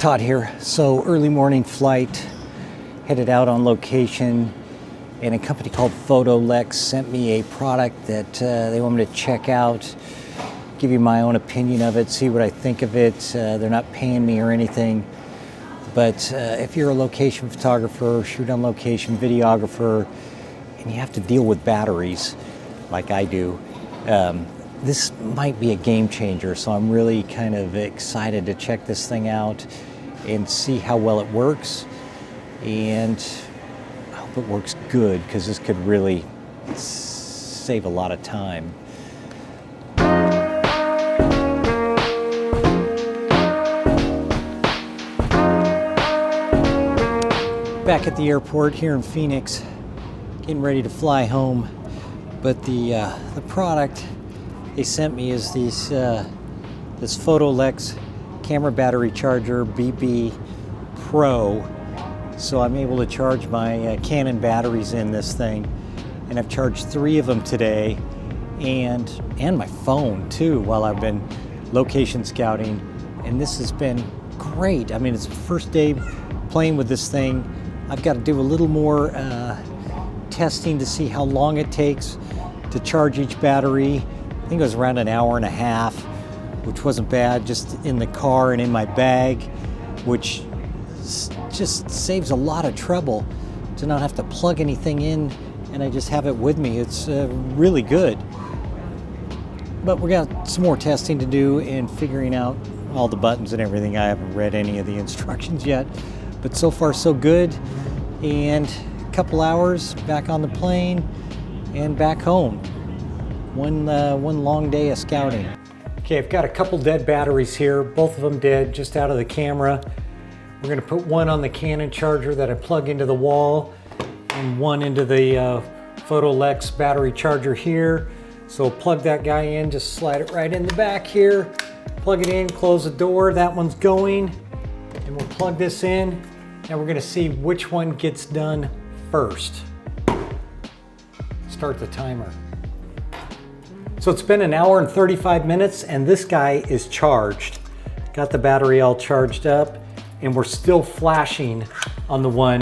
Todd here. So early morning flight, headed out on location, and a company called PhotooLex sent me a product that they want me to check out, give you my own opinion of it, see what I think of it. They're not paying me or anything, but if you're a location photographer, shoot on location, videographer, and you have to deal with batteries like I do, this might be a game changer. So I'm really kind of excited to check this thing out and see how well it works, and I hope it works good, because this could really save a lot of time. Back at the airport here in Phoenix, getting ready to fly home, but the product they sent me is this PhotooLex Camera Battery Charger BB Pro. So I'm able to charge my Canon batteries in this thing, and I've charged 3 of them today, and my phone too while I've been location scouting, and this has been great. I mean, it's the first day playing with this thing. I've got to do a little more testing to see how long it takes to charge each battery. I think it was around an hour and a half, which wasn't bad, just in the car and in my bag, which just saves a lot of trouble to not have to plug anything in, and I just have it with me. It's really good. But we got some more testing to do and figuring out all the buttons and everything. I haven't read any of the instructions yet, but so far so good. And a couple hours back on the plane and back home. One long day of scouting. Okay, I've got a couple dead batteries here, both of them dead, just out of the camera. We're gonna put one on the Canon charger that I plug into the wall, and one into the PhotooLex battery charger here. So plug that guy in, just slide it right in the back here, plug it in, close the door, that one's going, and we'll plug this in, and we're gonna see which one gets done first. Start the timer. So it's been an hour and 35 minutes, and this guy is charged. Got the battery all charged up, and we're still flashing on the one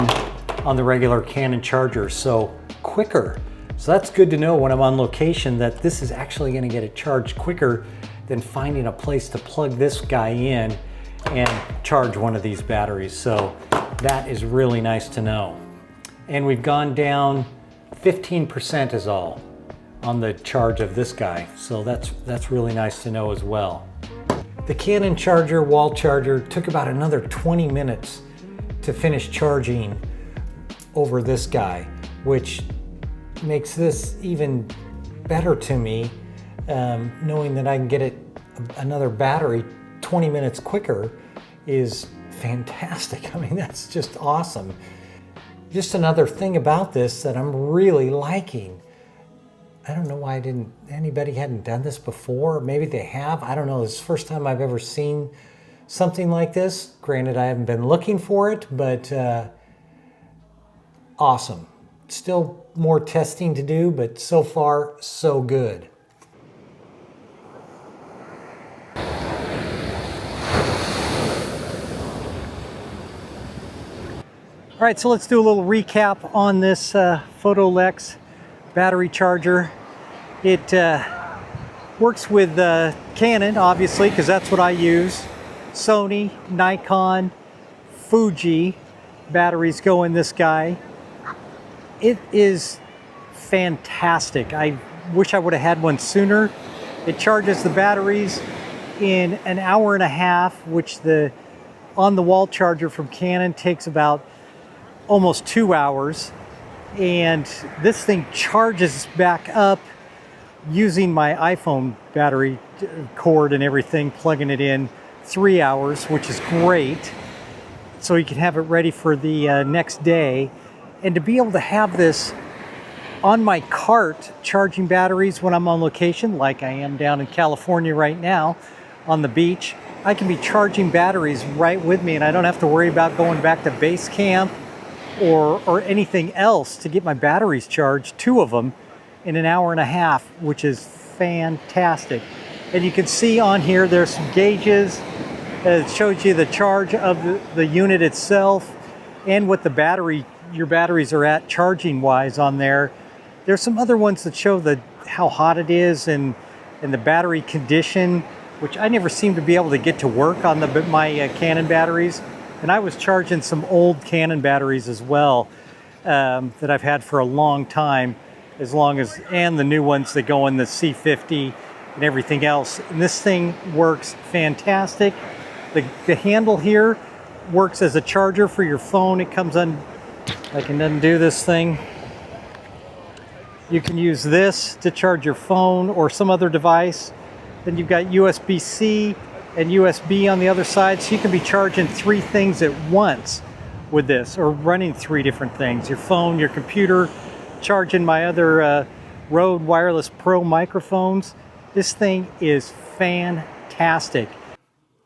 on the regular Canon charger, so quicker. So that's good to know when I'm on location, that this is actually gonna get it charged quicker than finding a place to plug this guy in and charge one of these batteries. So that is really nice to know. And we've gone down 15% is all on the charge of this guy. So that's really nice to know as well. The Canon charger, wall charger, took about another 20 minutes to finish charging over this guy, which makes this even better to me, knowing that I can get it another battery 20 minutes quicker is fantastic. I mean, that's just awesome. Just another thing about this that I'm really liking. I don't know why anybody hadn't done this before. Maybe they have, I don't know. This is the first time I've ever seen something like this. Granted, I haven't been looking for it, but awesome. Still more testing to do, but so far, so good. All right, so let's do a little recap on this PhotooLex battery charger. It works with Canon, obviously, because that's what I use. Sony, Nikon, Fuji batteries go in this guy. It is fantastic. I wish I would have had one sooner. It charges the batteries in an hour and a half, which the on-the-wall charger from Canon takes about almost 2 hours. And this thing charges back up using my iPhone battery cord and everything, plugging it in 3 hours, which is great. So you can have it ready for the next day. And to be able to have this on my cart charging batteries when I'm on location, like I am down in California right now on the beach, I can be charging batteries right with me, and I don't have to worry about going back to base camp or anything else to get my batteries charged, 2 of them in an hour and a half, which is fantastic. And you can see on here there's some gauges It shows you the charge of the unit itself and what your batteries are at charging wise on there. There's some other ones that show how hot it is and the battery condition, which I never seem to be able to get to work on my Canon batteries. And I was charging some old Canon batteries as well that I've had for a long time, and the new ones that go in the C50 and everything else. And this thing works fantastic. The handle here works as a charger for your phone. It comes on, I can undo this thing. You can use this to charge your phone or some other device. Then you've got USB-C and USB on the other side, so you can be charging 3 things at once with this, or running 3 different things. Your phone, your computer, charging my other Rode Wireless Pro microphones. This thing is fantastic.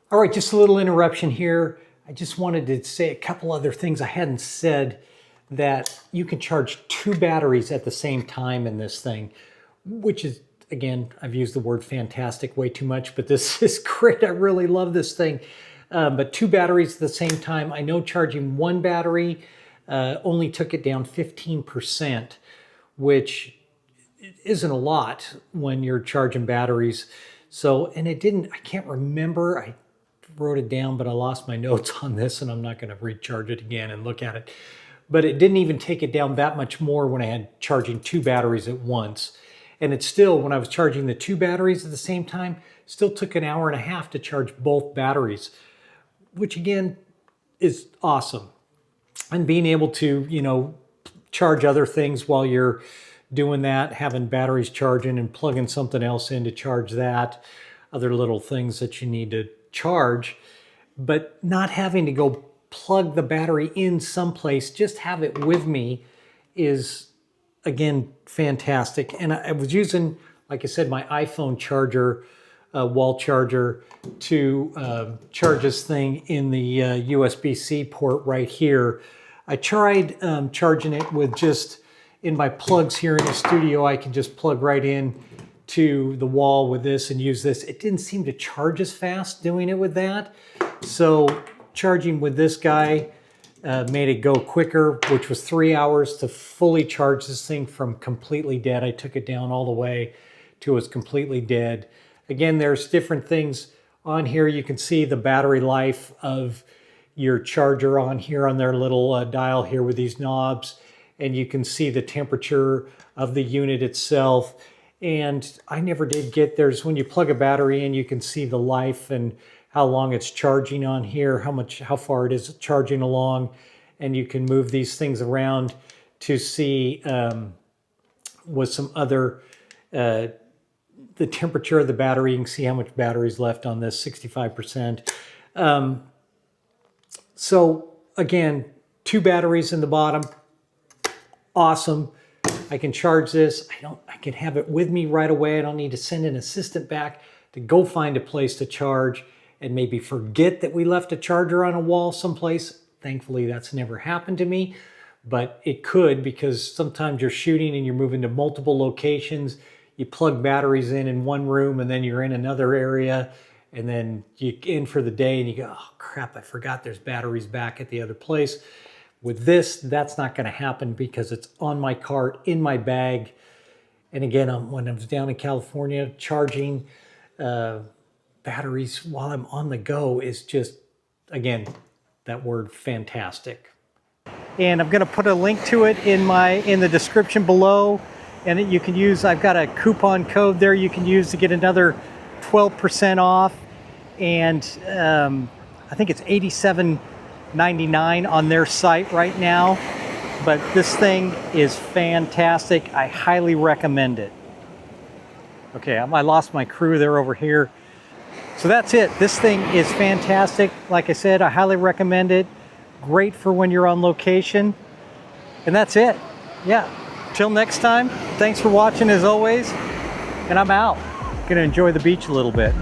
All right, just a little interruption here. I just wanted to say a couple other things I hadn't said, that you can charge 2 batteries at the same time in this thing, which is, again, I've used the word fantastic way too much, but this is great. I really love this thing. But 2 batteries at the same time. I know charging 1 battery only took it down 15%, which isn't a lot when you're charging batteries. So, and it didn't, I can't remember, I wrote it down, but I lost my notes on this, and I'm not going to recharge it again and look at it. But it didn't even take it down that much more when I had charging 2 batteries at once. And it still, when I was charging the 2 batteries at the same time, still took an hour and a half to charge both batteries, which again is awesome. And being able to, you know, charge other things while you're doing that, having batteries charging and plugging something else in to charge that, other little things that you need to charge, but not having to go plug the battery in someplace, just have it with me is, again, fantastic. And I was using, like I said, my iPhone charger, wall charger, to charge this thing in the USB-C port right here. I tried charging it with just, in my plugs here in the studio, I can just plug right in to the wall with this and use this. It didn't seem to charge as fast doing it with that. So charging with this guy made it go quicker, which was 3 hours to fully charge this thing from completely dead. I took it down all the way to it was completely dead. Again, there's different things on here. You can see the battery life of your charger on here on their little dial here with these knobs. And you can see the temperature of the unit itself. And I never did get, there's when you plug a battery in, you can see the life and how long it's charging on here, how far it is charging along. And you can move these things around to see with some other, the temperature of the battery. You can see how much battery is left on this, 65%. So again, 2 batteries in the bottom, awesome. I can charge this. I can have it with me right away. I don't need to send an assistant back to go find a place to charge and maybe forget that we left a charger on a wall someplace. Thankfully, that's never happened to me, but it could, because sometimes you're shooting and you're moving to multiple locations. You plug batteries in one room and then you're in another area, and then you're in for the day and you go, oh crap, I forgot there's batteries back at the other place. With this, that's not going to happen because it's on my cart, in my bag. And again, when I was down in California, charging batteries while I'm on the go is just, again, that word fantastic. And I'm going to put a link to it in the description below. And you can use, I've got a coupon code there you can use to get another 12% off. And I think it's $87.99 on their site right now. But this thing is fantastic. I highly recommend it. Okay, I lost my crew. They're over here. So that's it. This thing is fantastic. Like I said, I highly recommend it. Great for when you're on location. And that's it. Yeah. Till next time, thanks for watching as always. And I'm out. Gonna enjoy the beach a little bit.